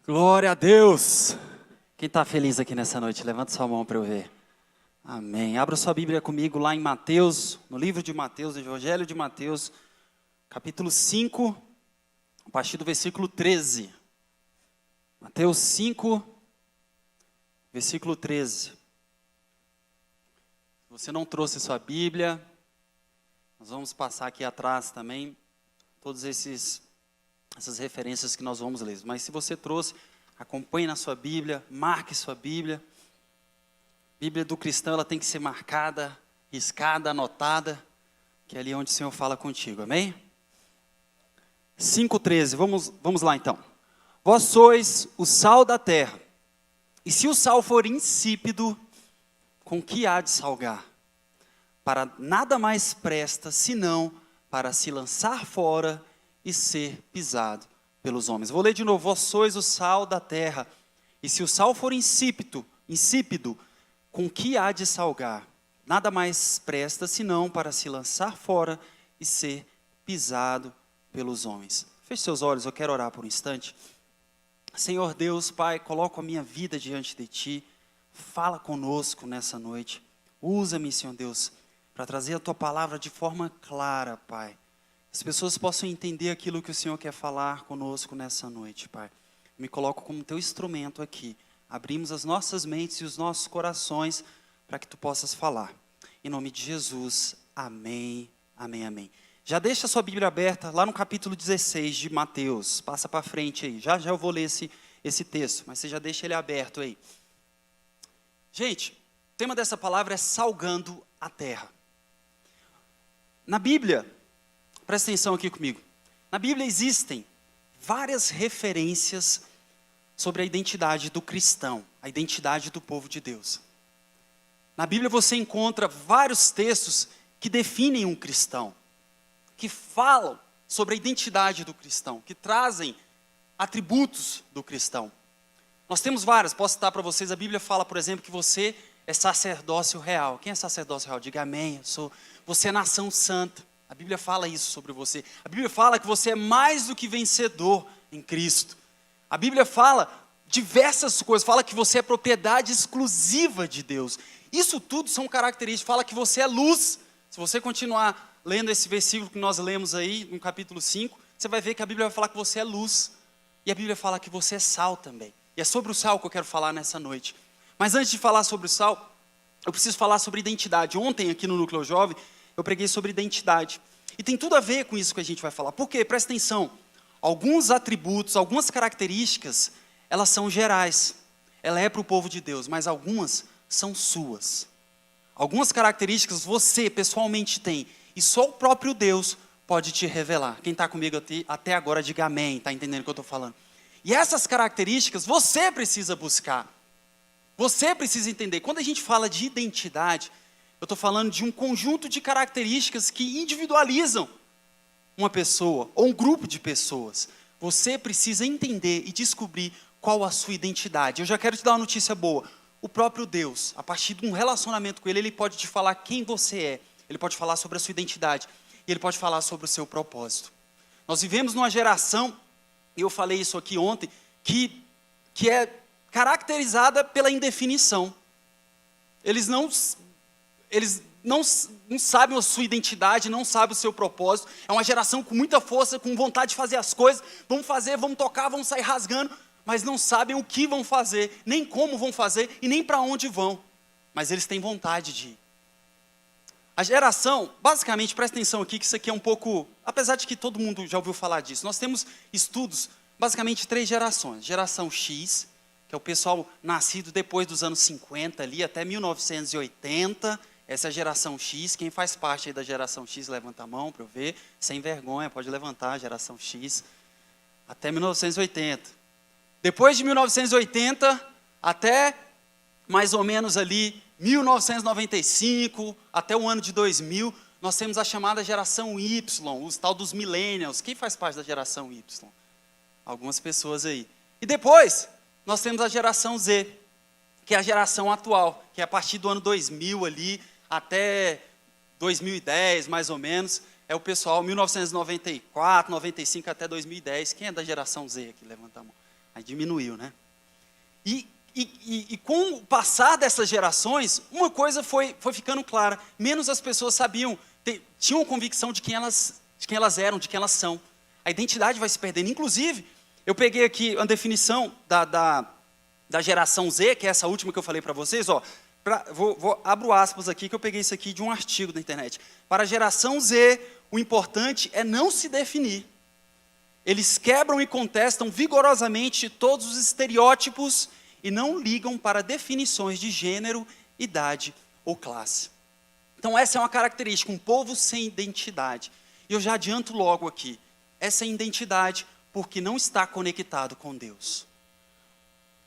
Glória a Deus! Quem está feliz aqui nessa noite? Levanta sua mão para eu ver. Amém. Abra sua Bíblia comigo lá em Mateus, no livro de Mateus, no Evangelho de Mateus, capítulo 5, a partir do versículo 13. Mateus 5, versículo 13. Se você não trouxe sua Bíblia, nós vamos passar aqui atrás também, todas essas referências que nós vamos ler. Mas se você trouxe, acompanhe na sua Bíblia, marque sua Bíblia. A Bíblia do cristão, ela tem que ser marcada, riscada, anotada, que é ali onde o Senhor fala contigo, amém? 5,13, vamos lá então. Vós sois o sal da terra, e se o sal for insípido, com que há de salgar? Para nada mais presta, senão para se lançar fora e ser pisado pelos homens. Vou ler de novo. Vós sois o sal da terra, e se o sal for insípido, com que há de salgar? Nada mais presta, senão para se lançar fora e ser pisado pelos homens. Feche seus olhos, eu quero orar por um instante. Senhor Deus, Pai, coloco a minha vida diante de Ti, fala conosco nessa noite, usa-me, Senhor Deus, para trazer a Tua palavra de forma clara, Pai. As pessoas possam entender aquilo que o Senhor quer falar conosco nessa noite, Pai. Me coloco como Teu instrumento aqui, abrimos as nossas mentes e os nossos corações para que Tu possas falar. Em nome de Jesus, amém, amém, amém. Já deixa a sua Bíblia aberta lá no capítulo 16 de Mateus. Passa para frente aí. Já eu vou ler esse texto, mas você já deixa ele aberto aí. Gente, o tema dessa palavra é salgando a terra. Na Bíblia, presta atenção aqui comigo. Na Bíblia existem várias referências sobre a identidade do cristão, a identidade do povo de Deus. Na Bíblia você encontra vários textos que definem um cristão, que falam sobre a identidade do cristão, que trazem atributos do cristão. Nós temos várias, posso citar para vocês, a Bíblia fala, por exemplo, que você é sacerdócio real. Quem é sacerdócio real? Diga amém, você é nação santa. A Bíblia fala isso sobre você. A Bíblia fala que você é mais do que vencedor em Cristo. A Bíblia fala diversas coisas, fala que você é propriedade exclusiva de Deus. Isso tudo são características, fala que você é luz. Se você continuar lendo esse versículo que nós lemos aí, no capítulo 5, você vai ver que a Bíblia vai falar que você é luz. E a Bíblia fala que você é sal também. E é sobre o sal que eu quero falar nessa noite. Mas antes de falar sobre o sal, eu preciso falar sobre identidade. Ontem, aqui no Núcleo Jovem, eu preguei sobre identidade. E tem tudo a ver com isso que a gente vai falar. Por quê? Presta atenção. Alguns atributos, algumas características, elas são gerais. Ela é para o povo de Deus, mas algumas são suas. Algumas características você pessoalmente tem. E só o próprio Deus pode te revelar. Quem está comigo até agora, diga amém. Está entendendo o que eu estou falando? E essas características você precisa buscar. Você precisa entender. Quando a gente fala de identidade, eu estou falando de um conjunto de características que individualizam uma pessoa ou um grupo de pessoas. Você precisa entender e descobrir qual a sua identidade. Eu já quero te dar uma notícia boa. O próprio Deus, a partir de um relacionamento com Ele, Ele pode te falar quem você é. Ele pode falar sobre a sua identidade. E Ele pode falar sobre o seu propósito. Nós vivemos numa geração, e eu falei isso aqui ontem, que é caracterizada pela indefinição. Eles não sabem a sua identidade, não sabem o seu propósito. É uma geração com muita força, com vontade de fazer as coisas. Vamos fazer, vamos tocar, vamos sair rasgando. Mas não sabem o que vão fazer, nem como vão fazer e nem para onde vão. Mas eles têm vontade de ir. A geração, basicamente, presta atenção aqui, que isso aqui é um pouco... Apesar de que todo mundo já ouviu falar disso. Nós temos estudos, basicamente, 3 gerações. Geração X, que é o pessoal nascido depois dos anos 50, ali até 1980. Essa é a geração X. Quem faz parte aí da geração X, levanta a mão para eu ver. Sem vergonha, pode levantar a geração X. Até 1980. Depois de 1980, até mais ou menos ali 1995, até o ano de 2000, nós temos a chamada geração Y, os tal dos millennials. Quem faz parte da geração Y? Algumas pessoas aí. E depois, nós temos a geração Z. que é a geração atual, que é a partir do ano 2000 ali, até 2010, mais ou menos, é o pessoal 1994, 95 até 2010. Quem é da geração Z aqui? Levanta a mão. Aí diminuiu, né? E com o passar dessas gerações, uma coisa foi ficando clara. Menos as pessoas sabiam, tinham convicção de quem elas eram, de quem elas são. A identidade vai se perdendo. Inclusive, eu peguei aqui a definição da geração Z, que é essa última que eu falei para vocês. Ó, abro aspas aqui, que eu peguei isso aqui de um artigo da internet. Para a geração Z, o importante é não se definir. Eles quebram e contestam vigorosamente todos os estereótipos e não ligam para definições de gênero, idade ou classe. Então essa é uma característica, um povo sem identidade. E eu já adianto logo aqui, essa é a identidade porque não está conectado com Deus.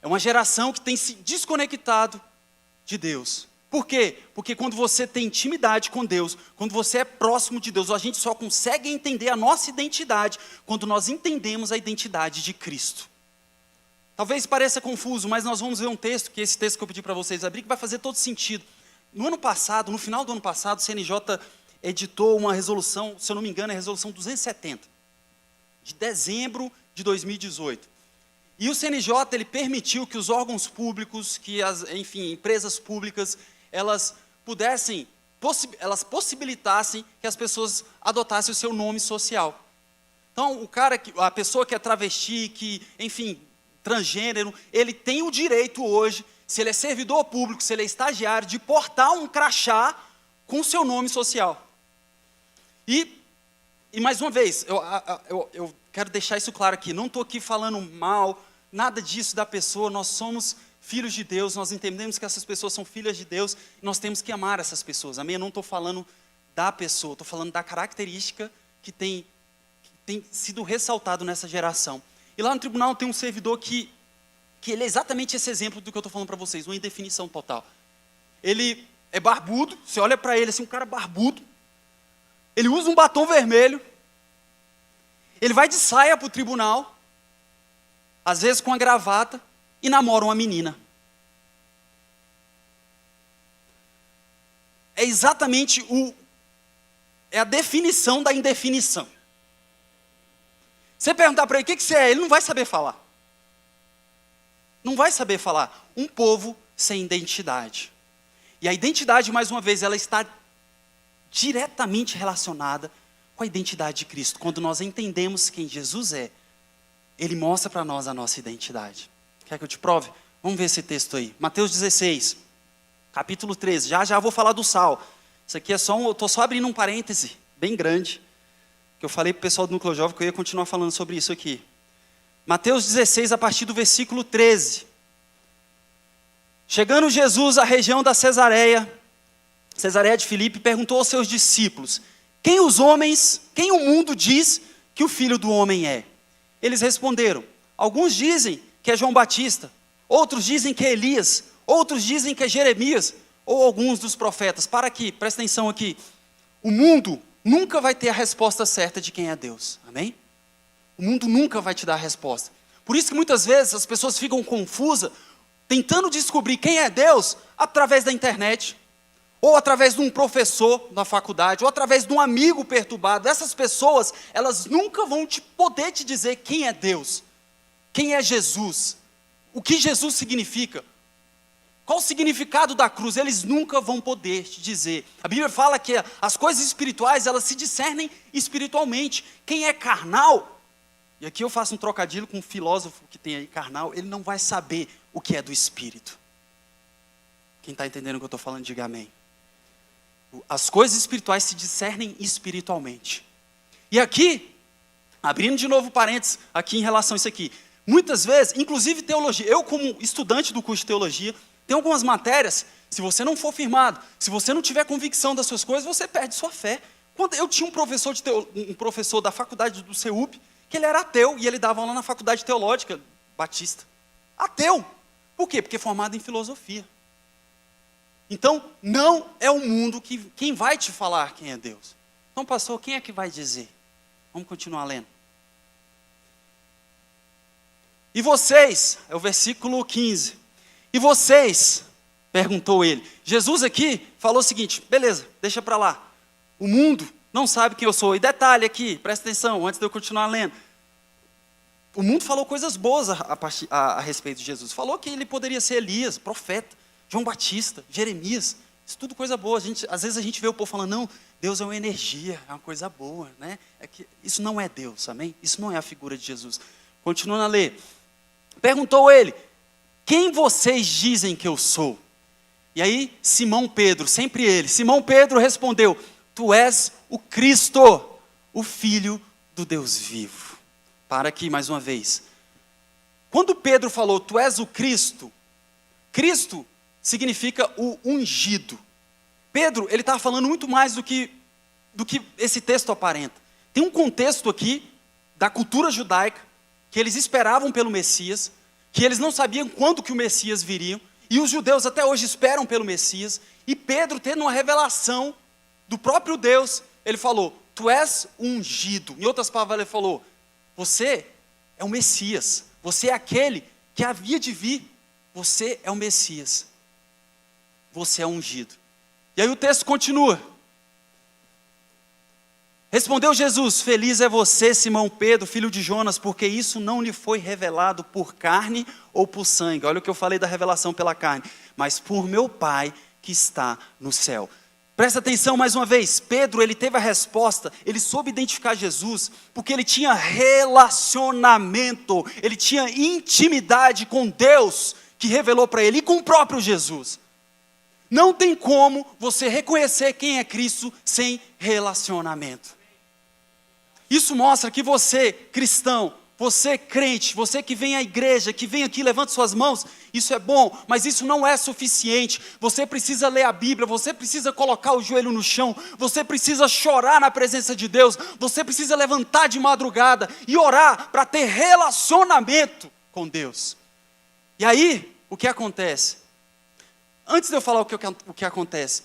É uma geração que tem se desconectado de Deus. Por quê? Porque quando você tem intimidade com Deus, quando você é próximo de Deus, a gente só consegue entender a nossa identidade quando nós entendemos a identidade de Cristo. Talvez pareça confuso, mas nós vamos ver um texto, que é esse texto que eu pedi para vocês abrir, que vai fazer todo sentido. No ano passado, no final do ano passado, o CNJ editou uma resolução, se eu não me engano, é a resolução 270, de dezembro de 2018. E o CNJ, ele permitiu que os órgãos públicos, que empresas públicas, elas possibilitassem que as pessoas adotassem o seu nome social. Então, a pessoa que é travesti, transgênero, ele tem o direito hoje, se ele é servidor público, se ele é estagiário, de portar um crachá com o seu nome social. E mais uma vez, eu quero deixar isso claro aqui, não estou aqui falando mal, nada disso da pessoa, nós somos filhos de Deus, nós entendemos que essas pessoas são filhas de Deus, e nós temos que amar essas pessoas, amém? Eu não estou falando da pessoa, estou falando da característica que tem sido ressaltado nessa geração. E lá no tribunal tem um servidor que ele é exatamente esse exemplo do que eu estou falando para vocês, uma indefinição total. Ele é barbudo, você olha para ele assim, um cara barbudo, ele usa um batom vermelho, ele vai de saia para o tribunal, às vezes com a gravata, e namora uma menina. É exatamente a definição da indefinição. Você perguntar para ele, o que você é? Ele não vai saber falar. Não vai saber falar. Um povo sem identidade. E a identidade, mais uma vez, ela está diretamente relacionada com a identidade de Cristo. Quando nós entendemos quem Jesus é, Ele mostra para nós a nossa identidade. Quer que eu te prove? Vamos ver esse texto aí. Mateus 16, capítulo 13. Já vou falar do sal. Isso aqui é eu estou só abrindo um parêntese bem grande, que eu falei para o pessoal do Núcleo Jovem que eu ia continuar falando sobre isso aqui. Mateus 16, a partir do versículo 13. Chegando Jesus à região da Cesareia de Filipe, perguntou aos seus discípulos, quem o mundo diz que o Filho do Homem é? Eles responderam, alguns dizem que é João Batista, outros dizem que é Elias, outros dizem que é Jeremias, ou alguns dos profetas. Para aqui, presta atenção aqui. O mundo nunca vai ter a resposta certa de quem é Deus, amém? O mundo nunca vai te dar a resposta. Por isso que muitas vezes as pessoas ficam confusas, tentando descobrir quem é Deus através da internet, ou através de um professor na faculdade, ou através de um amigo perturbado. Essas pessoas, elas nunca vão poder te dizer quem é Deus, quem é Jesus, o que Jesus significa, qual o significado da cruz. Eles nunca vão poder te dizer. A Bíblia fala que as coisas espirituais, elas se discernem espiritualmente. Quem é carnal, e aqui eu faço um trocadilho com um filósofo que tem aí carnal, ele não vai saber o que é do espírito. Quem está entendendo o que eu estou falando, diga amém. As coisas espirituais se discernem espiritualmente. E aqui, abrindo de novo parênteses, aqui em relação a isso aqui, muitas vezes, inclusive teologia, eu como estudante do curso de teologia, tem algumas matérias, se você não for firmado, se você não tiver convicção das suas coisas, você perde sua fé. Quando eu tinha um professor da faculdade do CEUP, que ele era ateu, e ele dava aula na faculdade teológica batista. Ateu. Por quê? Porque é formado em filosofia. Então, não é o mundo quem vai te falar quem é Deus. Então, pastor, quem é que vai dizer? Vamos continuar lendo. E vocês, é o versículo 15. E vocês? Perguntou ele. Jesus aqui falou o seguinte, beleza, deixa para lá. O mundo não sabe quem eu sou. E detalhe aqui, presta atenção, antes de eu continuar lendo. O mundo falou coisas boas a respeito de Jesus. Falou que ele poderia ser Elias, profeta, João Batista, Jeremias. Isso tudo coisa boa. Às vezes a gente vê o povo falando, não, Deus é uma energia, é uma coisa boa, né? Isso não é Deus, amém? Isso não é a figura de Jesus. Continuando a ler. Perguntou ele, quem vocês dizem que eu sou? E aí, Simão Pedro, sempre ele, Simão Pedro respondeu, tu és o Cristo, o Filho do Deus vivo. Para aqui mais uma vez. Quando Pedro falou, tu és o Cristo, Cristo significa o ungido. Pedro, ele estava falando muito mais do que esse texto aparenta. Tem um contexto aqui, da cultura judaica, que eles esperavam pelo Messias, que eles não sabiam quando que o Messias viria, e os judeus até hoje esperam pelo Messias, e Pedro, tendo uma revelação do próprio Deus, ele falou, tu és ungido. Em outras palavras, ele falou, você é o Messias, você é aquele que havia de vir, você é o Messias, você é ungido. E aí o texto continua. Respondeu Jesus, feliz é você, Simão Pedro, filho de Jonas, porque isso não lhe foi revelado por carne ou por sangue. Olha o que eu falei da revelação pela carne, mas por meu Pai que está no céu. Presta atenção mais uma vez, Pedro, ele teve a resposta, ele soube identificar Jesus, porque ele tinha relacionamento, ele tinha intimidade com Deus, que revelou para ele, e com o próprio Jesus. Não tem como você reconhecer quem é Cristo sem relacionamento. Isso mostra que você, cristão, você crente, você que vem à igreja, que vem aqui, levanta suas mãos, isso é bom, mas isso não é suficiente. Você precisa ler a Bíblia, você precisa colocar o joelho no chão, você precisa chorar na presença de Deus, você precisa levantar de madrugada e orar para ter relacionamento com Deus. E aí, o que acontece? Antes de eu falar o que acontece,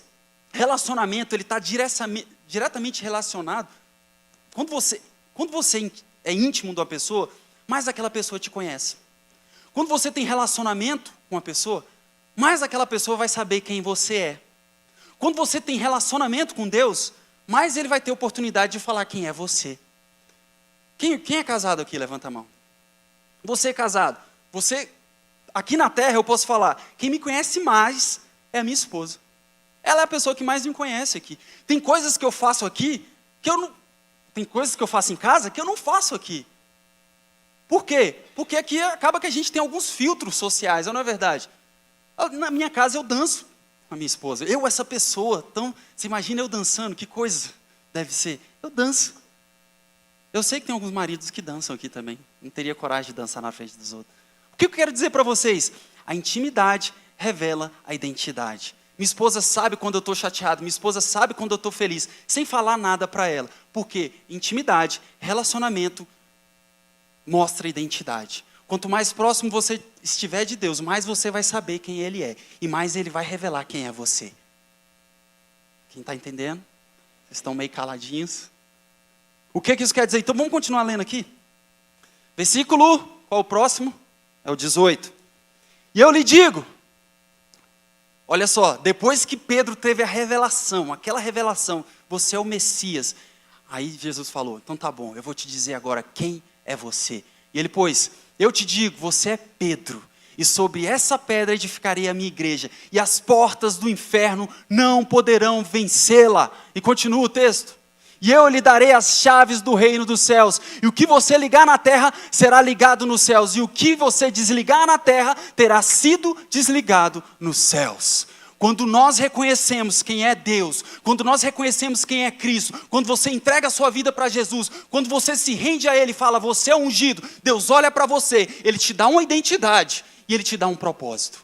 relacionamento, ele está diretamente relacionado. Quando você é íntimo de uma pessoa, mais aquela pessoa te conhece. Quando você tem relacionamento com uma pessoa, mais aquela pessoa vai saber quem você é. Quando você tem relacionamento com Deus, mais ele vai ter oportunidade de falar quem é você. Quem é casado aqui? Levanta a mão. Você é casado. Aqui na terra eu posso falar, quem me conhece mais é a minha esposa. Ela é a pessoa que mais me conhece aqui. Tem coisas que eu faço aqui, tem coisas que eu faço em casa que eu não faço aqui. Por quê? Porque aqui acaba que a gente tem alguns filtros sociais, não é verdade? Na minha casa eu danço com a minha esposa. Essa pessoa, você imagina eu dançando, que coisa deve ser? Eu danço. Eu sei que tem alguns maridos que dançam aqui também. Não teria coragem de dançar na frente dos outros. O que eu quero dizer para vocês? A intimidade revela a identidade. Minha esposa sabe quando eu estou chateado, minha esposa sabe quando eu estou feliz, sem falar nada para ela. Porque intimidade, relacionamento, mostra identidade. Quanto mais próximo você estiver de Deus, mais você vai saber quem Ele é. E mais Ele vai revelar quem é você. Quem está entendendo? Vocês estão meio caladinhos. O que isso quer dizer? Então vamos continuar lendo aqui. Versículo, qual o próximo? É o 18. E eu lhe digo, olha só, depois que Pedro teve a revelação, aquela revelação, você é o Messias. Aí Jesus falou, então tá bom, eu vou te dizer agora quem é você. E ele, pois, eu te digo, você é Pedro, e sobre essa pedra edificarei a minha igreja, e as portas do inferno não poderão vencê-la. E continua o texto. E eu lhe darei as chaves do reino dos céus, e o que você ligar na terra será ligado nos céus, e o que você desligar na terra terá sido desligado nos céus. Quando nós reconhecemos quem é Deus, quando nós reconhecemos quem é Cristo, quando você entrega a sua vida para Jesus, quando você se rende a Ele e fala, você é ungido, Deus olha para você, Ele te dá uma identidade e Ele te dá um propósito.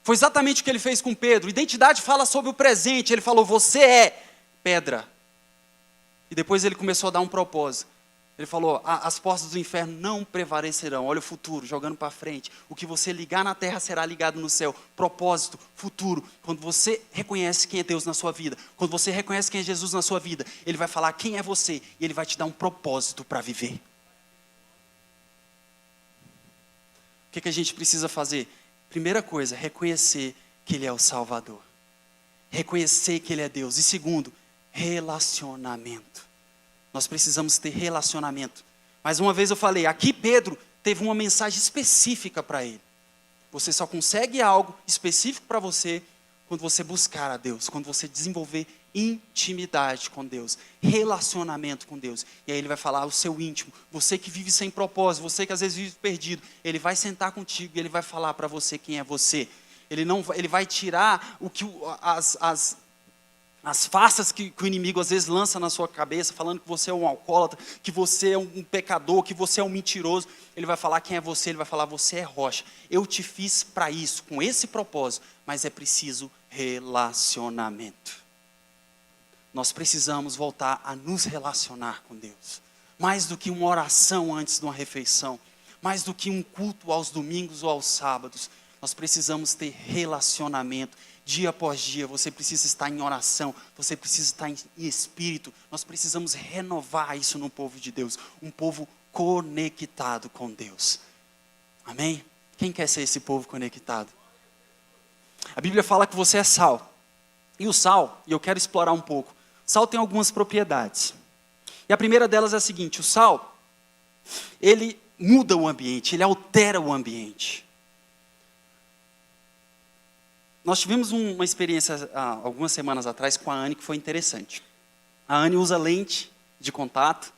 Foi exatamente o que Ele fez com Pedro. Identidade fala sobre o presente, Ele falou, você é pedra. E depois Ele começou a dar um propósito. Ele falou, as portas do inferno não prevalecerão. Olha o futuro, jogando para frente. O que você ligar na terra será ligado no céu. Propósito, futuro. Quando você reconhece quem é Deus na sua vida, quando você reconhece quem é Jesus na sua vida, Ele vai falar quem é você e Ele vai te dar um propósito para viver. O que a gente precisa fazer? Primeira coisa, reconhecer que Ele é o Salvador. Reconhecer que Ele é Deus. E segundo, relacionamento. Nós precisamos ter relacionamento. Mais uma vez eu falei, aqui Pedro teve uma mensagem específica para ele. Você só consegue algo específico para você quando você buscar a Deus, quando você desenvolver intimidade com Deus, relacionamento com Deus. E aí ele vai falar o seu íntimo, você que vive sem propósito, você que às vezes vive perdido, ele vai sentar contigo e ele vai falar para você quem é você. Ele vai tirar o que as farsas que o inimigo às vezes lança na sua cabeça, falando que você é um alcoólatra, que você é um pecador, que você é um mentiroso. Ele vai falar quem é você, ele vai falar você é rocha. Eu te fiz para isso, com esse propósito, mas é preciso relacionamento. Nós precisamos voltar a nos relacionar com Deus. Mais do que uma oração antes de uma refeição, mais do que um culto aos domingos ou aos sábados, nós precisamos ter relacionamento. Dia após dia, você precisa estar em oração, você precisa estar em espírito. Nós precisamos renovar isso no povo de Deus, um povo conectado com Deus. Amém? Quem quer ser esse povo conectado? A Bíblia fala que você é sal. E o sal, e eu quero explorar um pouco, sal tem algumas propriedades. E a primeira delas é a seguinte, o sal, ele muda o ambiente, ele altera o ambiente. Nós tivemos uma experiência há algumas semanas atrás com a Anne que foi interessante. A Anne usa lente de contato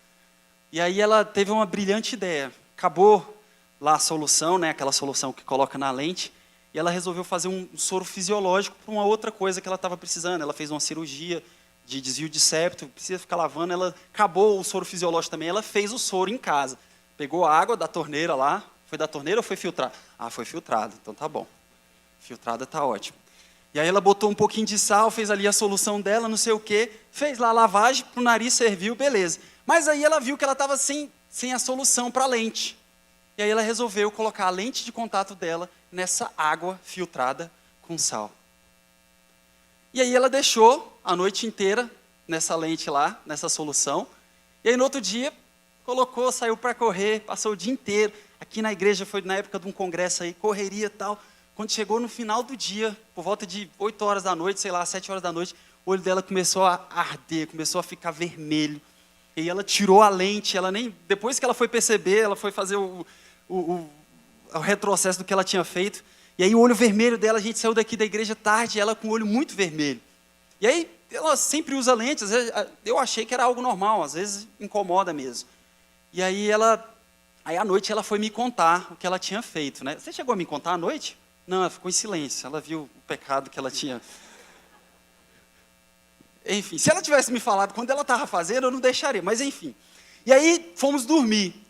e aí ela teve uma brilhante ideia. Acabou lá a solução, né, aquela solução que coloca na lente, e ela resolveu fazer um soro fisiológico para uma outra coisa que ela estava precisando. Ela fez uma cirurgia de desvio de septo, precisa ficar lavando, ela acabou o soro fisiológico também, ela fez o soro em casa. Pegou a água da torneira lá, foi da torneira ou foi filtrada? Ah, foi filtrada, então tá bom. Filtrada está ótimo. E aí ela botou um pouquinho de sal, fez ali a solução dela, não sei o quê, fez lá a lavagem, para o nariz serviu, beleza. Mas aí ela viu que ela estava sem a solução para a lente. E aí ela resolveu colocar a lente de contato dela nessa água filtrada com sal. E aí ela deixou a noite inteira nessa lente lá, nessa solução. E aí no outro dia, colocou, saiu para correr, passou o dia inteiro. Aqui na igreja, foi na época de um congresso aí, correria e tal. Quando chegou no final do dia, por volta de 8 horas da noite, sei lá, 7 horas da noite, o olho dela começou a arder, começou a ficar vermelho. E ela tirou a lente, depois que ela foi perceber, ela foi fazer o retrocesso do que ela tinha feito. E aí o olho vermelho dela, a gente saiu daqui da igreja tarde, ela com o olho muito vermelho. E aí ela sempre usa lente, às vezes, eu achei que era algo normal, às vezes incomoda mesmo. E aí à noite ela foi me contar o que ela tinha feito, né? Você chegou a me contar à noite? Não, ela ficou em silêncio, ela viu o pecado que ela tinha. Enfim, se ela tivesse me falado quando ela estava fazendo, eu não deixaria, mas enfim. E aí fomos dormir.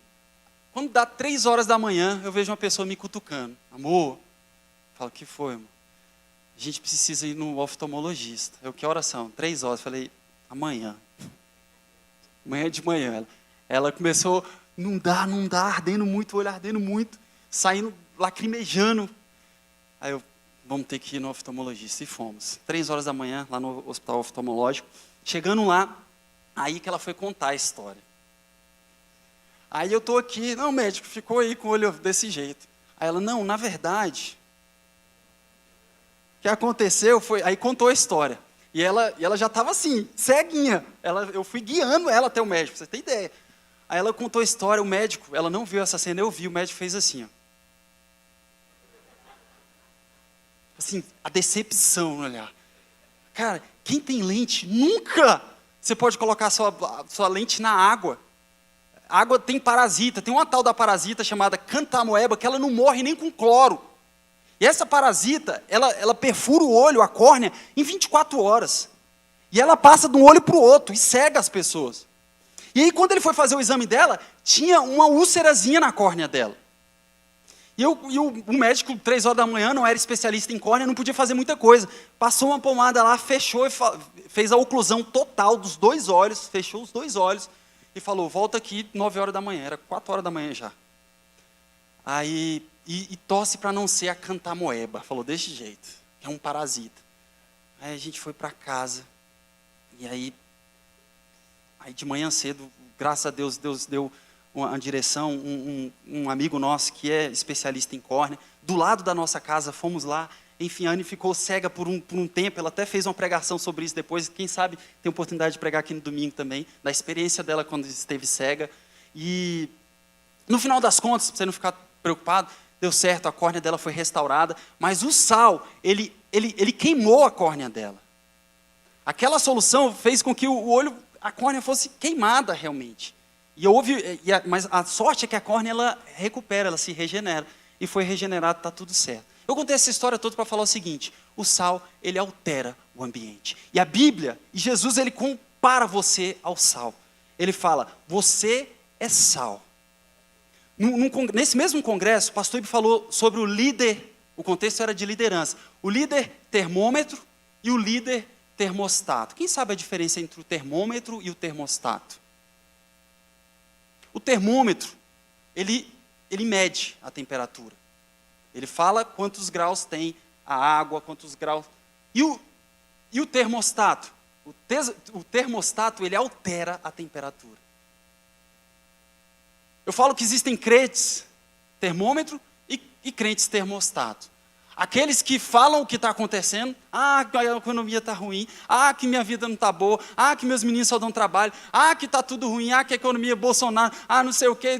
Quando dá 3 horas da manhã, eu vejo uma pessoa me cutucando. Amor, eu falo, o que foi, amor? A gente precisa ir no oftalmologista. Eu, que horas são? 3 horas. Eu falei, amanhã. Amanhã de manhã. Ela começou, não dá, ardendo muito, o olho ardendo muito, saindo, lacrimejando. Aí vamos ter que ir no oftalmologista. E fomos. 3 horas da manhã, lá no hospital oftalmológico. Chegando lá, aí que ela foi contar a história. Aí eu estou aqui, não, o médico ficou aí com o olho desse jeito. Aí ela, não, na verdade, o que aconteceu foi, aí contou a história. E ela já estava assim, ceguinha. Eu fui guiando ela até o médico, pra você ter ideia. Aí ela contou a história, o médico, ela não viu essa cena, eu vi, o médico fez assim, ó. Assim, a decepção no olhar. Cara, quem tem lente, nunca você pode colocar a sua lente na água. A água tem parasita, tem uma tal da parasita chamada cantamoeba, que ela não morre nem com cloro. E essa parasita, ela perfura o olho, a córnea, em 24 horas. E ela passa de um olho para o outro e cega as pessoas. E aí, quando ele foi fazer o exame dela, tinha uma úlcerazinha na córnea dela. E o médico, 3 horas da manhã, não era especialista em córnea, não podia fazer muita coisa. Passou uma pomada lá, fechou e fez a oclusão total dos 2 olhos, fechou os 2 olhos e falou, volta aqui 9 horas da manhã, era 4 horas da manhã já. Aí, e torce para não ser a cantamoeba, falou desse jeito, é um parasita. Aí a gente foi para casa, e aí de manhã cedo, graças a Deus, Deus deu uma direção, um amigo nosso que é especialista em córnea, do lado da nossa casa, fomos lá. Enfim, a Anne ficou cega por um tempo, ela até fez uma pregação sobre isso depois, quem sabe tem oportunidade de pregar aqui no domingo também, da experiência dela quando esteve cega. E no final das contas, para você não ficar preocupado, deu certo, a córnea dela foi restaurada, mas o sal, ele queimou a córnea dela. Aquela solução fez com que a córnea fosse queimada realmente. Mas a sorte é que a córnea ela recupera, ela se regenera. E foi regenerado, está tudo certo. Eu contei essa história toda para falar o seguinte: o sal, ele altera o ambiente. E a Bíblia, e Jesus, ele compara você ao sal. Ele fala, você é sal. Nesse mesmo congresso, o pastor Ibe falou sobre o líder, o contexto era de liderança. O líder termômetro e o líder termostato. Quem sabe a diferença entre o termômetro e o termostato? O termômetro, ele mede a temperatura. Ele fala quantos graus tem a água, quantos graus... E o termostato? O termostato, ele altera a temperatura. Eu falo que existem crentes termômetro e crentes termostato. Aqueles que falam o que está acontecendo, que a economia está ruim, que minha vida não está boa, que meus meninos só dão trabalho, que está tudo ruim, que a economia é Bolsonaro, não sei o quê.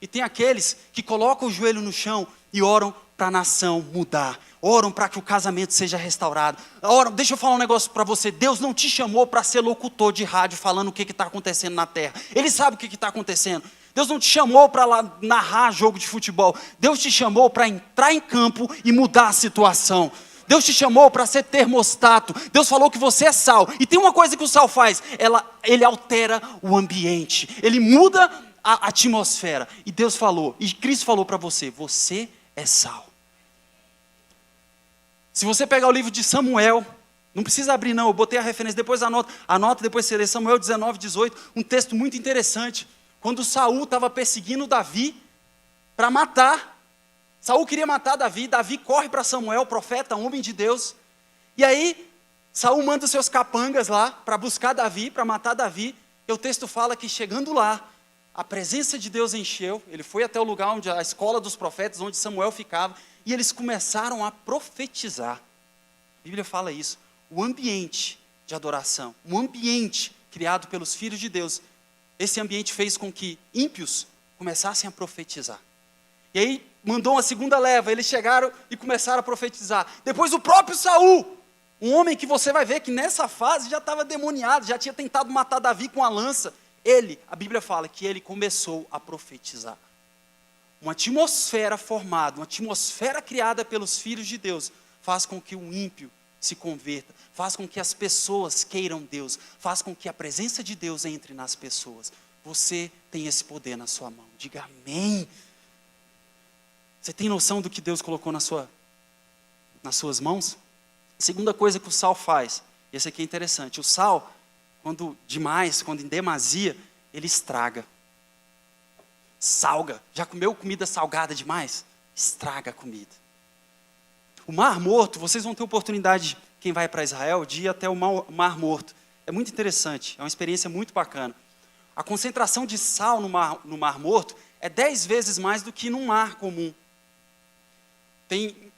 E tem aqueles que colocam o joelho no chão e oram para a nação mudar, oram para que o casamento seja restaurado. Deixa eu falar um negócio para você, Deus não te chamou para ser locutor de rádio falando o que está acontecendo na terra, Ele sabe o que está acontecendo. Deus não te chamou para lá narrar jogo de futebol, Deus te chamou para entrar em campo e mudar a situação. Deus te chamou para ser termostato. Deus falou que você é sal. E tem uma coisa que o sal faz, ele altera o ambiente, ele muda a atmosfera. E Deus falou, e Cristo falou para você, você é sal. Se você pegar o livro de Samuel, não precisa abrir não, eu botei a referência, depois anota depois você lê Samuel 19, 18, um texto muito interessante. Quando Saul estava perseguindo Davi para matar, Saul queria matar Davi corre para Samuel, profeta, homem de Deus, e aí Saul manda os seus capangas lá para buscar Davi, para matar Davi, e o texto fala que chegando lá, a presença de Deus encheu, ele foi até o lugar onde a escola dos profetas, onde Samuel ficava, e eles começaram a profetizar. A Bíblia fala isso, o ambiente de adoração, um ambiente criado pelos filhos de Deus, esse ambiente fez com que ímpios começassem a profetizar. E aí mandou uma segunda leva, eles chegaram e começaram a profetizar. Depois o próprio Saul, um homem que você vai ver que nessa fase já estava demoniado, já tinha tentado matar Davi com a lança. A Bíblia fala que ele começou a profetizar. Uma atmosfera formada, uma atmosfera criada pelos filhos de Deus, faz com que o ímpio se converta, faz com que as pessoas queiram Deus, faz com que a presença de Deus entre nas pessoas. Você tem esse poder na sua mão. Diga amém. Você tem noção do que Deus colocou nas suas mãos? Segunda coisa que o sal faz, esse aqui é interessante, o sal, quando em demasia, ele estraga. Salga. Já comeu comida salgada demais? Estraga a comida. O Mar Morto, vocês vão ter oportunidade, quem vai para Israel, de ir até o Mar Morto. É muito interessante, é uma experiência muito bacana. A concentração de sal no Mar Morto é 10 vezes mais do que num mar comum.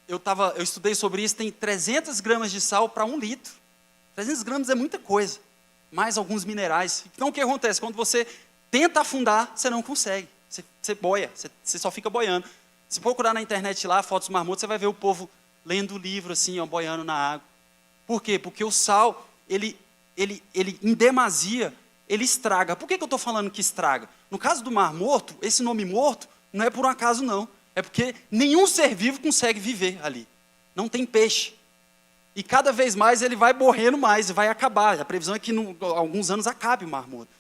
Eu estudei sobre isso, tem 300 gramas de sal para 1 litro. 300 gramas é muita coisa, mais alguns minerais. Então o que acontece? Quando você tenta afundar, você não consegue. Você boia, você só fica boiando. Se procurar na internet lá, fotos do Mar Morto, você vai ver o povo lendo o livro assim, boiando na água. Por quê? Porque o sal, ele em demasia, ele estraga. Por que eu estou falando que estraga? No caso do Mar Morto, esse nome morto não é por um acaso não. É porque nenhum ser vivo consegue viver ali. Não tem peixe. E cada vez mais ele vai morrendo mais e vai acabar. A previsão é que em alguns anos acabe o Mar Morto.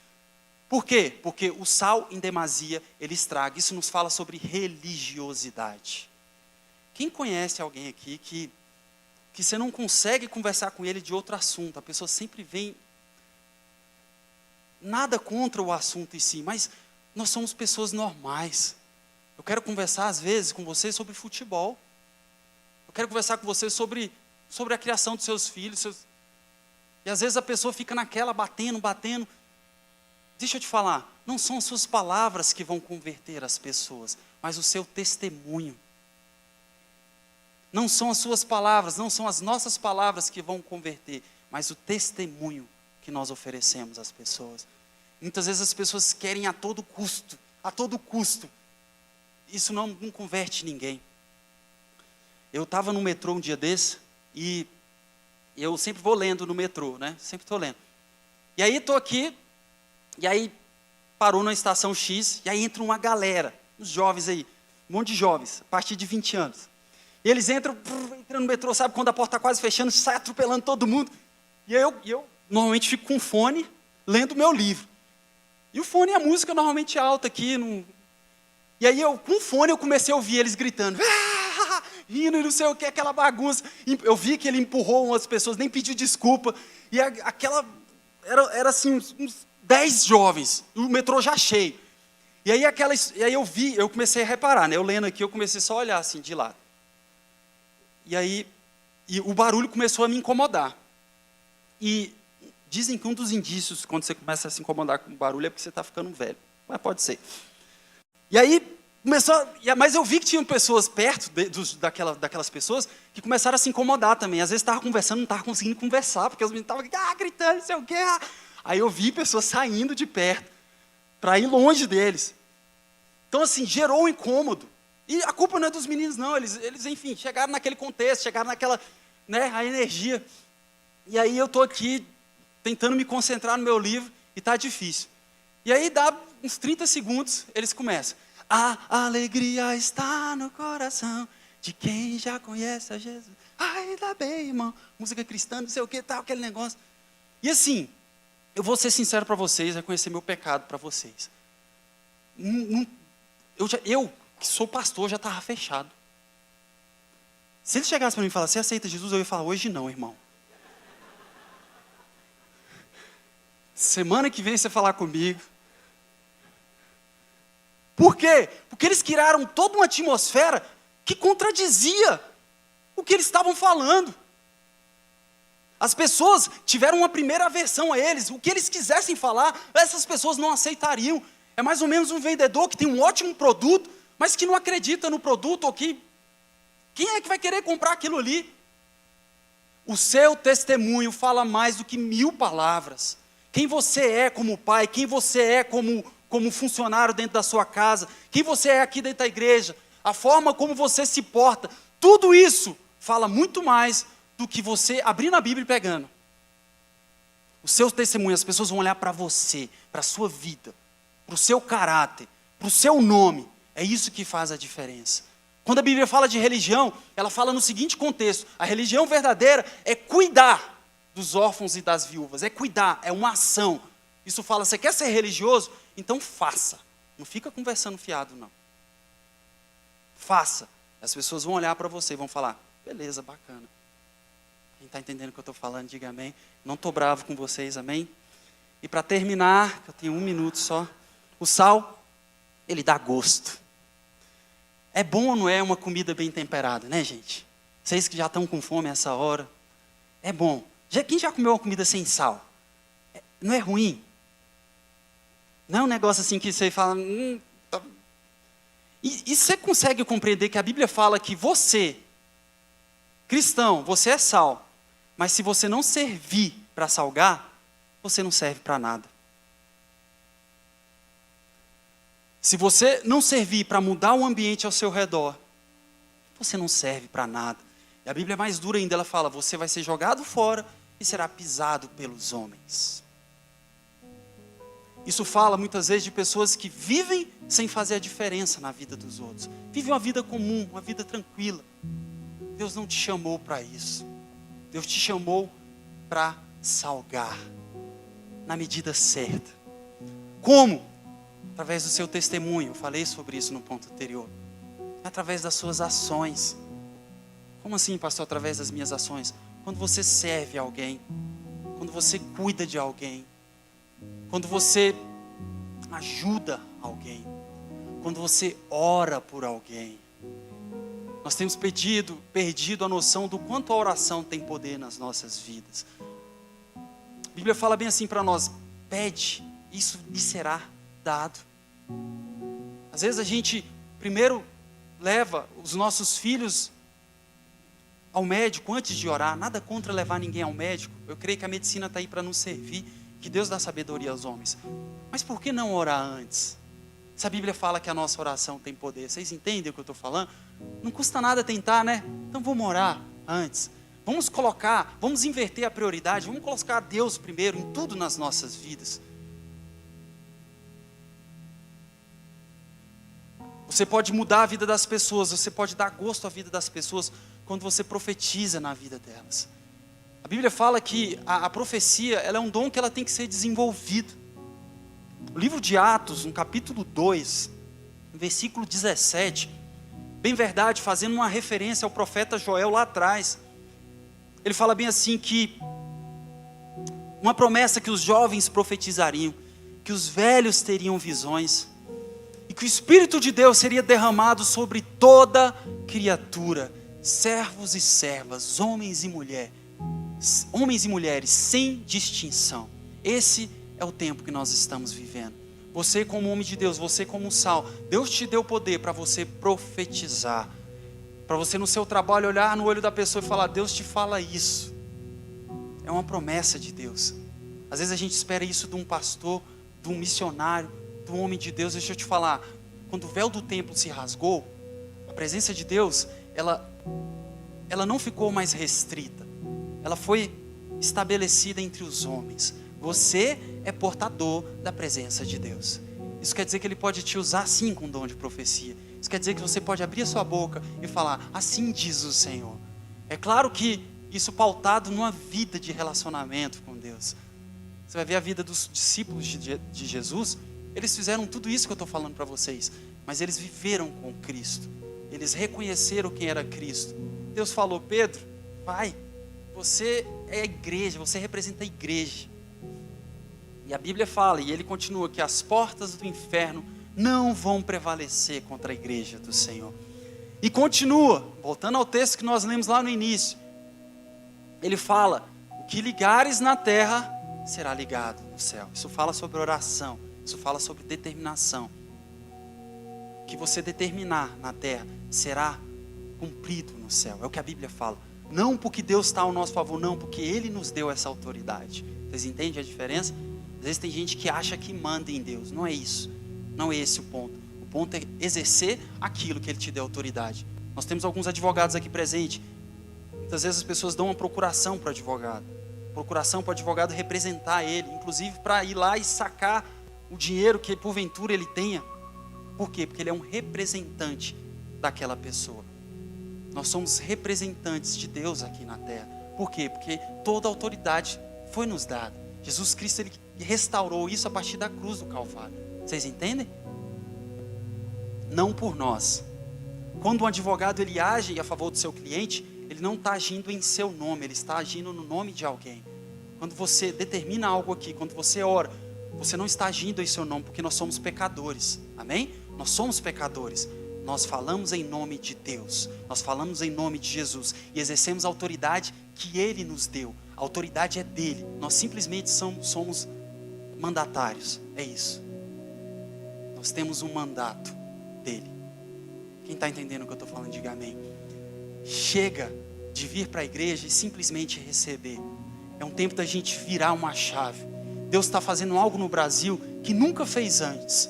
Por quê? Porque o sal em demasia, ele estraga. Isso nos fala sobre religiosidade. Quem conhece alguém aqui que você não consegue conversar com ele de outro assunto? A pessoa sempre vem... Nada contra o assunto em si, mas nós somos pessoas normais. Eu quero conversar, às vezes, com você sobre futebol. Eu quero conversar com você sobre a criação dos seus filhos. E às vezes a pessoa fica naquela, batendo. deixa eu te falar, não são as suas palavras que vão converter as pessoas, mas o seu testemunho. Não são as suas palavras, não são as nossas palavras que vão converter, mas o testemunho que nós oferecemos às pessoas. Muitas vezes as pessoas querem a todo custo, a todo custo. Isso não converte ninguém. Eu estava no metrô um dia desse, e eu sempre vou lendo no metrô, né? Sempre estou lendo. E aí estou aqui, e aí parou na estação X, e aí entra uma galera, uns jovens aí, um monte de jovens, a partir de 20 anos. E eles entram no metrô, sabe, quando a porta está quase fechando, sai atropelando todo mundo. E eu normalmente fico com fone, lendo meu livro. E o fone, a música normalmente alta aqui. E aí com o fone eu comecei a ouvir eles gritando, rindo e não sei o que, aquela bagunça. Eu vi que ele empurrou umas pessoas, nem pediu desculpa. E era assim, uns 10 jovens, o metrô já cheio. E aí eu comecei a reparar, né? Eu lendo aqui, eu comecei só a olhar assim, de lado. E o barulho começou a me incomodar. E dizem que um dos indícios, quando você começa a se incomodar com o barulho, é porque você está ficando velho. Mas pode ser. E aí mas eu vi que tinham pessoas perto daquelas pessoas que começaram a se incomodar também. Às vezes estava conversando, não estava conseguindo conversar, porque os meninos estavam gritando, não sei o quê. Aí eu vi pessoas saindo de perto, para ir longe deles. Então assim, gerou um incômodo. E a culpa não é dos meninos, não. Eles enfim, chegaram naquele contexto, chegaram naquela, né, a energia. E aí eu estou aqui, tentando me concentrar no meu livro, e está difícil. E aí dá uns 30 segundos, eles começam. A alegria está no coração de quem já conhece a Jesus. Ainda bem, irmão. Música cristã, não sei o que, tal, aquele negócio. E assim, eu vou ser sincero para vocês, reconhecer meu pecado para vocês. Eu que sou pastor, já estava fechado. Se ele chegasse para mim e falasse, você aceita Jesus? Eu ia falar, hoje não, irmão. Semana que vem você falar comigo. Por quê? Porque eles criaram toda uma atmosfera que contradizia o que eles estavam falando. As pessoas tiveram uma primeira aversão a eles. O que eles quisessem falar, essas pessoas não aceitariam. É mais ou menos um vendedor que tem um ótimo produto, mas que não acredita no produto, ou que... Quem é que vai querer comprar aquilo ali? O seu testemunho fala mais do que 1000 palavras. Quem você é como pai, quem você é como funcionário dentro da sua casa, quem você é aqui dentro da igreja, a forma como você se porta, tudo isso fala muito mais do que você abrindo a Bíblia e pegando. O seu testemunho, as pessoas vão olhar para você, para a sua vida, para o seu caráter, para o seu nome. É isso que faz a diferença. Quando a Bíblia fala de religião, ela fala no seguinte contexto: a religião verdadeira é cuidar dos órfãos e das viúvas, é cuidar, é uma ação. Isso fala, você quer ser religioso? Então faça. Não fica conversando fiado, não. Faça. As pessoas vão olhar para você e vão falar, beleza, bacana. Quem está entendendo o que eu estou falando, diga amém. Não estou bravo com vocês, amém? E para terminar, eu tenho 1 minuto só. O sal, ele dá gosto. É bom ou não é uma comida bem temperada, né, gente? Vocês que já estão com fome essa hora. É bom. Quem já comeu uma comida sem sal? Não é ruim? Não é um negócio assim que você fala... Tá. E você consegue compreender que a Bíblia fala que você, cristão, você é sal. Mas se você não servir para salgar, você não serve para nada. Se você não servir para mudar o ambiente ao seu redor, você não serve para nada. E a Bíblia é mais dura ainda, ela fala, você vai ser jogado fora e será pisado pelos homens. Isso fala muitas vezes de pessoas que vivem sem fazer a diferença na vida dos outros. Vivem uma vida comum, uma vida tranquila. Deus não te chamou para isso. Deus te chamou para salgar, na medida certa. Como? Através do seu testemunho. Eu falei sobre isso no ponto anterior. Através das suas ações. Como assim, pastor? Através das minhas ações? Quando você serve alguém, quando você cuida de alguém, quando você ajuda alguém, quando você ora por alguém. Nós temos perdido a noção do quanto a oração tem poder nas nossas vidas. A Bíblia fala bem assim para nós, pede isso lhe será dado. Às vezes a gente primeiro leva os nossos filhos ao médico antes de orar. Nada contra levar ninguém ao médico. Eu creio que a medicina está aí para nos servir. Que Deus dá sabedoria aos homens. Mas por que não orar antes? Se a Bíblia fala que a nossa oração tem poder. Vocês entendem o que eu estou falando? Não custa nada tentar, né? Então vamos orar antes. Vamos inverter a prioridade. Vamos colocar Deus primeiro em tudo nas nossas vidas. Você pode mudar a vida das pessoas. Você pode dar gosto à vida das pessoas quando você profetiza na vida delas. A Bíblia fala que a profecia, ela é um dom que ela tem que ser desenvolvido. O livro de Atos, no capítulo 2, versículo 17, bem verdade, fazendo uma referência ao profeta Joel lá atrás, ele fala bem assim que uma promessa que os jovens profetizariam, que os velhos teriam visões, e que o Espírito de Deus seria derramado sobre toda criatura, servos e servas, homens e mulheres, sem distinção. Esse é o tempo que nós estamos vivendo. Você como homem de Deus, você como sal, Deus te deu poder para você profetizar, para você no seu trabalho olhar no olho da pessoa e falar: Deus te fala isso. É uma promessa de Deus. Às vezes a gente espera isso de um pastor, de um missionário, de um homem de Deus. Deixa eu te falar, quando o véu do templo se rasgou, a presença de Deus, ela não ficou mais restrita. Ela foi estabelecida entre os homens. Você é portador da presença de Deus. Isso quer dizer que Ele pode te usar sim com dom de profecia. Isso quer dizer que você pode abrir a sua boca e falar: assim diz o Senhor. É claro que isso pautado numa vida de relacionamento com Deus. Você vai ver a vida dos discípulos de Jesus. Eles fizeram tudo isso que eu estou falando para vocês. Mas eles viveram com Cristo. Eles reconheceram quem era Cristo. Deus falou: Pedro, vai. Você é a igreja, você representa a igreja. E a Bíblia fala, e ele continua, que as portas do inferno não vão prevalecer contra a igreja do Senhor. E continua, voltando ao texto que nós lemos lá no início. Ele fala: o que ligares na terra será ligado no céu. Isso fala sobre oração, isso fala sobre determinação. O que você determinar na terra será cumprido no céu. É o que a Bíblia fala. Não porque Deus está ao nosso favor, não, porque Ele nos deu essa autoridade. Vocês entendem a diferença? Às vezes tem gente que acha que manda em Deus. Não é isso. Não é esse o ponto. O ponto é exercer aquilo que Ele te deu autoridade. Nós temos alguns advogados aqui presentes. Muitas vezes as pessoas dão uma procuração para o advogado. Procuração para o advogado representar ele. Inclusive para ir lá e sacar o dinheiro que porventura ele tenha. Por quê? Porque ele é um representante daquela pessoa. Nós somos representantes de Deus aqui na terra. Por quê? Porque toda a autoridade foi nos dada. Jesus Cristo, Ele restaurou isso a partir da cruz do Calvário. Vocês entendem? Não por nós. Quando um advogado ele age a favor do seu cliente, ele não está agindo em seu nome, ele está agindo no nome de alguém. Quando você determina algo aqui, quando você ora, você não está agindo em seu nome, porque nós somos pecadores. Amém? Nós somos pecadores. Nós falamos em nome de Deus, nós falamos em nome de Jesus e exercemos a autoridade que Ele nos deu. A autoridade é dele, nós simplesmente somos mandatários, é isso. Nós temos um mandato dele. Quem está entendendo o que eu estou falando, diga amém. Chega de vir para a igreja e simplesmente receber. É um tempo da gente virar uma chave. Deus está fazendo algo no Brasil que nunca fez antes.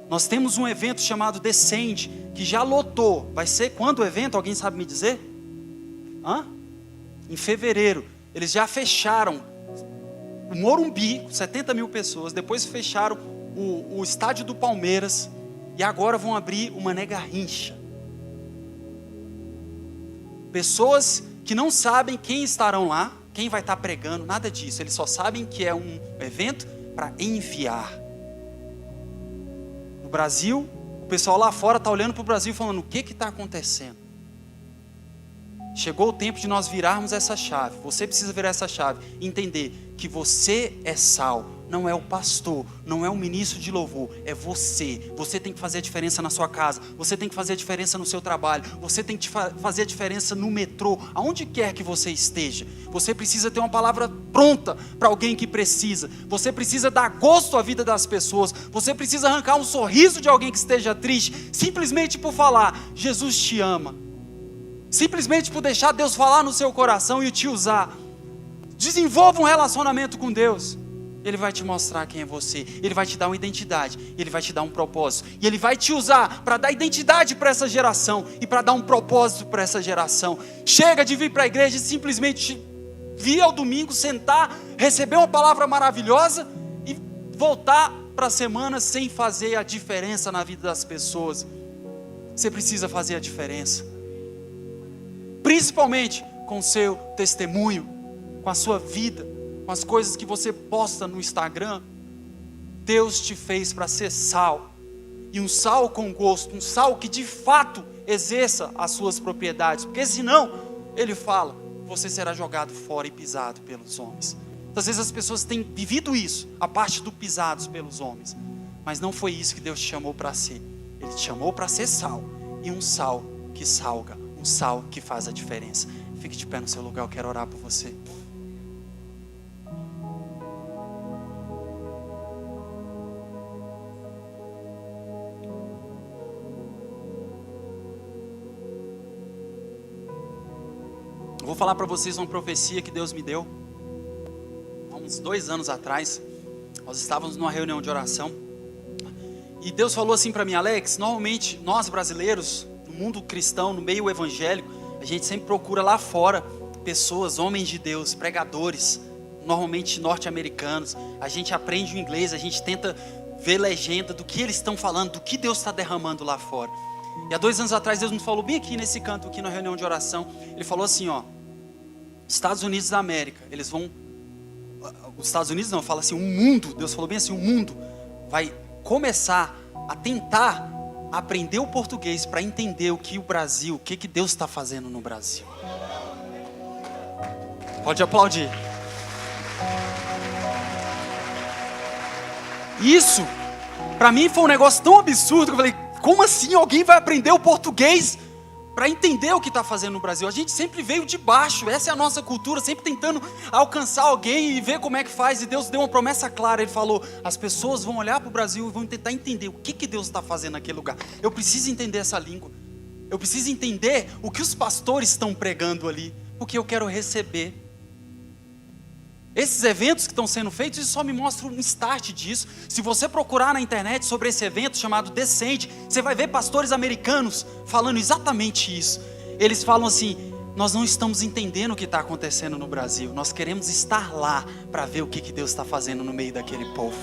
Nós temos um evento chamado Descende, que já lotou. Vai ser quando o evento? Alguém sabe me dizer? Em fevereiro. Eles já fecharam o Morumbi, com 70 mil pessoas. Depois fecharam o estádio do Palmeiras. E agora vão abrir o Mané Garrincha. Pessoas que não sabem quem estarão lá, quem vai estar pregando, nada disso. Eles só sabem que é um evento para enviar. Brasil, o pessoal lá fora está olhando para o Brasil falando: o que está acontecendo? Chegou o tempo de nós virarmos essa chave. Você precisa virar essa chave e entender que você é sal, não é o pastor, não é o ministro de louvor, é você. Você tem que fazer a diferença na sua casa, você tem que fazer a diferença no seu trabalho, você tem que fazer a diferença no metrô, aonde quer que você esteja. Você precisa ter uma palavra pronta para alguém que precisa. Você precisa dar gosto à vida das pessoas. Você precisa arrancar um sorriso de alguém que esteja triste, simplesmente por falar: Jesus te ama. Simplesmente por deixar Deus falar no seu coração e te usar. Desenvolva um relacionamento com Deus. Ele vai te mostrar quem é você. Ele vai te dar uma identidade. Ele vai te dar um propósito. E Ele vai te usar para dar identidade para essa geração. E para dar um propósito para essa geração. Chega de vir para a igreja e simplesmente vir ao domingo, sentar, receber uma palavra maravilhosa e voltar para a semana sem fazer a diferença na vida das pessoas. Você precisa fazer a diferença. Principalmente com o seu testemunho, com a sua vida, com as coisas que você posta no Instagram. Deus te fez para ser sal, e um sal com gosto, um sal que de fato exerça as suas propriedades, porque senão, Ele fala, você será jogado fora e pisado pelos homens. Às vezes as pessoas têm vivido isso, a parte do pisados pelos homens, mas não foi isso que Deus te chamou para ser. Ele te chamou para ser sal, e um sal que salga, um sal que faz a diferença. Fique de pé no seu lugar, eu quero orar por você. Eu vou falar para vocês uma profecia que Deus me deu há uns 2 anos atrás. Nós estávamos numa reunião de oração e Deus falou assim para mim: Alex, normalmente nós brasileiros, no mundo cristão, no meio evangélico, a gente sempre procura lá fora pessoas, homens de Deus, pregadores, normalmente norte-americanos. A gente aprende o inglês, a gente tenta ver legenda do que eles estão falando, do que Deus está derramando lá fora. E há 2 anos atrás Deus me falou bem aqui nesse canto, aqui na reunião de oração. Ele falou assim, ó: Estados Unidos da América, eles vão, os Estados Unidos não, fala assim, o mundo, Deus falou bem assim, o mundo vai começar a tentar aprender o português para entender o que o Brasil, o que Deus está fazendo no Brasil. Pode aplaudir. Isso, para mim foi um negócio tão absurdo que eu falei: como assim alguém vai aprender o português para entender o que está fazendo no Brasil? A gente sempre veio de baixo, essa é a nossa cultura, sempre tentando alcançar alguém e ver como é que faz. E Deus deu uma promessa clara, Ele falou: as pessoas vão olhar para o Brasil e vão tentar entender o que Deus está fazendo naquele lugar. Eu preciso entender essa língua, eu preciso entender o que os pastores estão pregando ali, porque eu quero receber. Esses eventos que estão sendo feitos, isso só me mostra um start disso. Se você procurar na internet sobre esse evento chamado Descende, você vai ver pastores americanos falando exatamente isso. Eles falam assim: nós não estamos entendendo o que está acontecendo no Brasil, nós queremos estar lá para ver o que Deus está fazendo no meio daquele povo.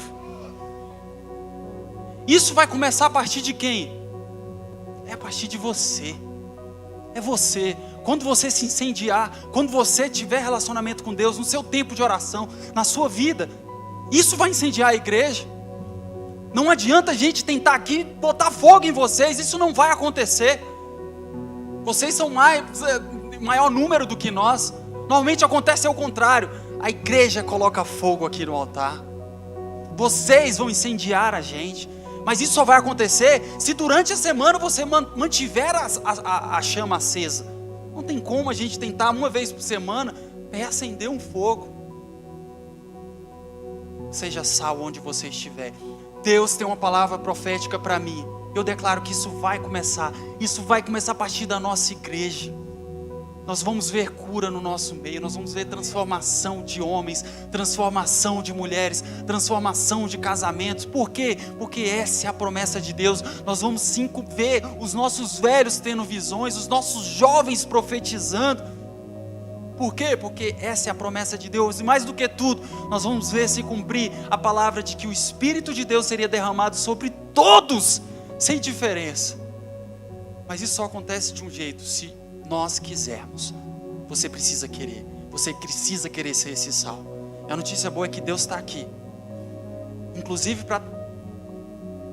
Isso vai começar a partir de quem? É a partir de você. É você. Quando você se incendiar, quando você tiver relacionamento com Deus, no seu tempo de oração, na sua vida, isso vai incendiar a igreja. Não adianta a gente tentar aqui botar fogo em vocês, isso não vai acontecer. Vocês são maior número do que nós. Normalmente acontece ao contrário, a igreja coloca fogo aqui no altar. Vocês vão incendiar a gente. Mas isso só vai acontecer se durante a semana você mantiver a chama acesa. Não tem como a gente tentar uma vez por semana reacender um fogo. Seja sal onde você estiver. Deus tem uma palavra profética para mim. Eu declaro que isso vai começar a partir da nossa igreja. Nós vamos ver cura no nosso meio, nós vamos ver transformação de homens, transformação de mulheres, transformação de casamentos. Por quê? Porque essa é a promessa de Deus. Nós vamos sim ver os nossos velhos tendo visões, os nossos jovens profetizando. Por quê? Porque essa é a promessa de Deus. E mais do que tudo, nós vamos ver se cumprir a palavra de que o Espírito de Deus seria derramado sobre todos, sem diferença. Mas isso só acontece de um jeito: se nós quisermos. Você precisa querer ser esse sal. E a notícia boa é que Deus está aqui, inclusive para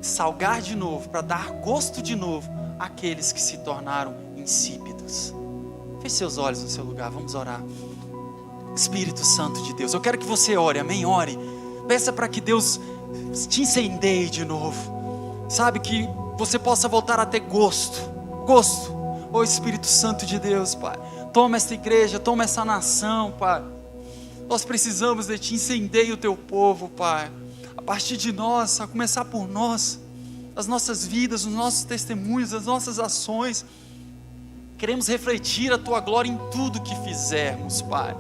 salgar de novo, para dar gosto de novo àqueles que se tornaram insípidos. Feche seus olhos no seu lugar, vamos orar. Espírito Santo de Deus, eu quero que você ore, amém? Ore. Peça para que Deus te incendeie de novo. Sabe, que você possa voltar a ter gosto. Ó Espírito Santo de Deus, Pai. Toma esta igreja, toma essa nação, Pai. Nós precisamos de Ti, incendeie o Teu povo, Pai. A partir de nós, a começar por nós, as nossas vidas, os nossos testemunhos, as nossas ações. Queremos refletir a Tua glória em tudo que fizermos, Pai.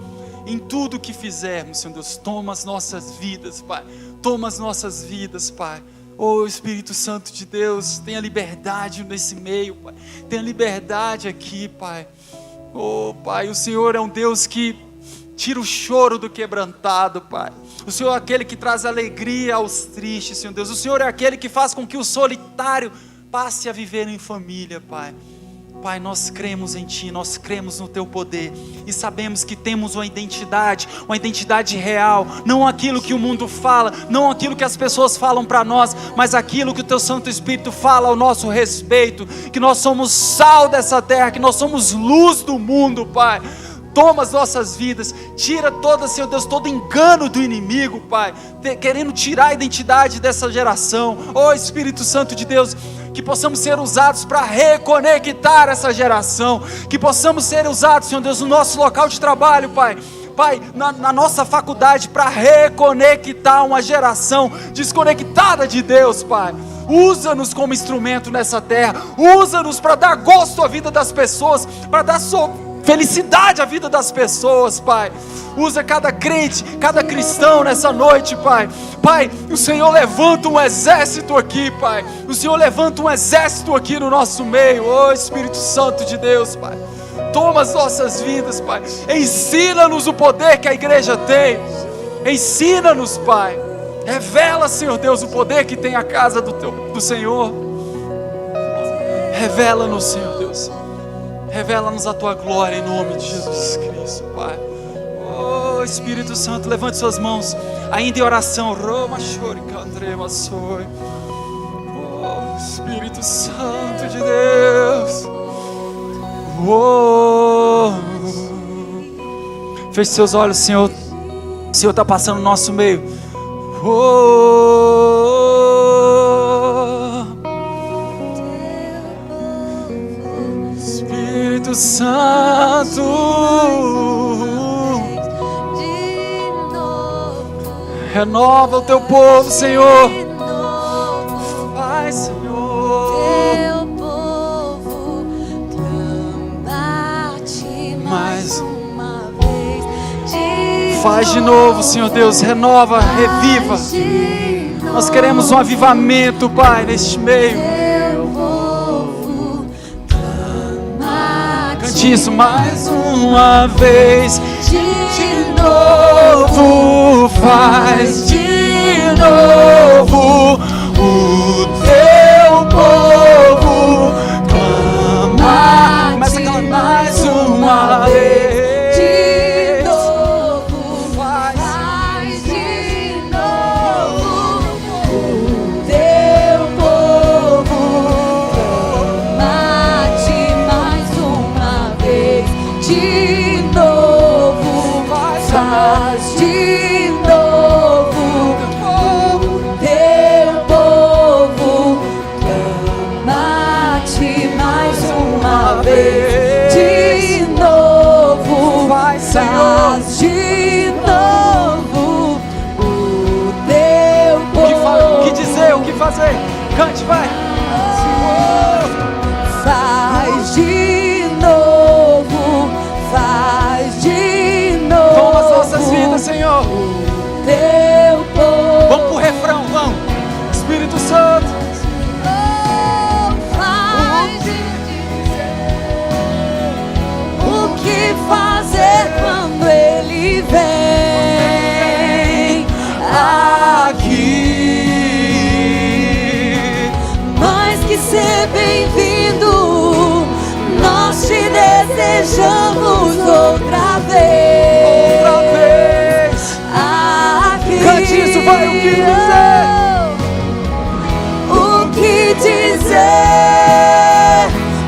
Em tudo que fizermos, Senhor Deus, toma as nossas vidas, Pai. Toma as nossas vidas, Pai. Espírito Santo de Deus, tenha liberdade nesse meio, Pai. Tenha liberdade aqui, Pai. Pai, o Senhor é um Deus que tira o choro do quebrantado, Pai. O Senhor é aquele que traz alegria aos tristes, Senhor Deus. O Senhor é aquele que faz com que o solitário passe a viver em família, Pai. Pai, nós cremos em Ti, nós cremos no Teu poder e sabemos que temos uma identidade real, não aquilo que o mundo fala, não aquilo que as pessoas falam para nós, mas aquilo que o Teu Santo Espírito fala ao nosso respeito, que nós somos sal dessa terra, que nós somos luz do mundo, Pai. Toma as nossas vidas, tira Senhor Deus, todo engano do inimigo, Pai, querendo tirar a identidade dessa geração. Espírito Santo de Deus, que possamos ser usados para reconectar essa geração, que possamos ser usados, Senhor Deus, no nosso local de trabalho, Pai, na nossa faculdade, para reconectar uma geração desconectada de Deus, Pai. Usa-nos como instrumento nessa terra, usa-nos para dar gosto à vida das pessoas, para dar felicidade à vida das pessoas, Pai. Usa cada crente, cada cristão nessa noite, Pai. Pai, o Senhor levanta um exército aqui, Pai. O Senhor levanta um exército aqui no nosso meio. Espírito Santo de Deus, Pai. Toma as nossas vidas, Pai. Ensina-nos o poder que a igreja tem. Ensina-nos, Pai. Revela, Senhor Deus, o poder que tem a casa do Senhor. Revela-nos, Senhor Deus. Revela-nos a Tua glória em nome de Jesus Cristo, Pai. Espírito Santo, levante suas mãos ainda em oração. Espírito Santo de Deus. Feche seus olhos, Senhor. O Senhor está passando no nosso meio. Espírito Santo, renova o Teu povo, Senhor. Faz, Senhor. Teu povo clama-te mais uma vez. Faz de novo, Senhor Deus. Renova, reviva. Nós queremos um avivamento, Pai, neste meio. Cante isso mais uma vez. De novo, faz de novo. O Teu povo clama. Começa a clamar mais uma vez. De novo, faz de novo. O Teu povo clama-te mais uma vez. De novo, faz de novo. Teu povo clama-te mais uma vez. De novo, faz de novo. O Teu povo. O que dizer, o que fazer? Cante, vai. Faz de novo, faz de novo. Toma as nossas vidas, Senhor. Teu povo. Vamos pro refrão, vamos. Espírito Santo. Faz o que fazer quando Ele vem aqui. Mais que ser bem-vindo, nós te desejamos outra vez. Outra vez. Aqui. Cante isso, vai, o que dizer? O que dizer?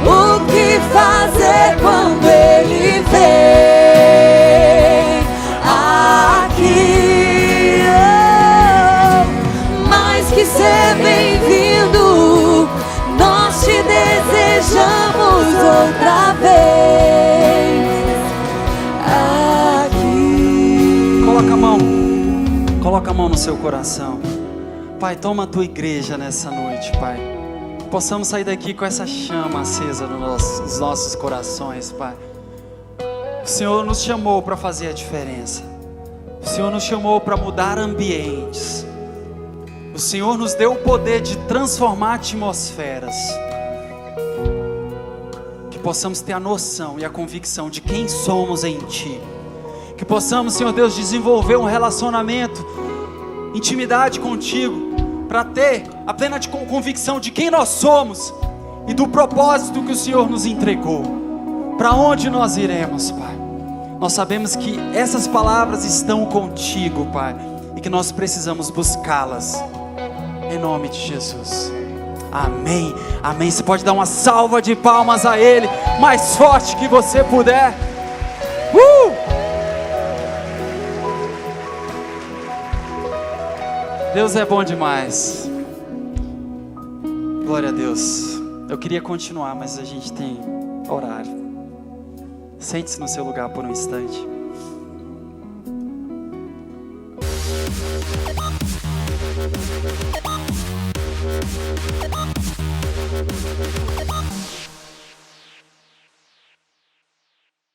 O que fazer quando Ele vem aqui? coloca a mão no seu coração. Pai, toma a tua igreja nessa noite, Pai. Possamos sair daqui com essa chama acesa nos nossos corações, Pai. O Senhor nos chamou para fazer a diferença. O Senhor nos chamou para mudar ambientes. O Senhor nos deu o poder de transformar atmosferas. Que possamos ter a noção e a convicção de quem somos em Ti. Que possamos, Senhor Deus, desenvolver um relacionamento, intimidade contigo, para ter a plena convicção de quem nós somos e do propósito que o Senhor nos entregou. Para onde nós iremos, Pai? Nós sabemos que essas palavras estão contigo, Pai, e que nós precisamos buscá-las. Em nome de Jesus. Amém. Amém. Você pode dar uma salva de palmas a Ele, mais forte que você puder. Deus é bom demais. Glória a Deus. Eu queria continuar, mas a gente tem horário. Sente-se no seu lugar por um instante.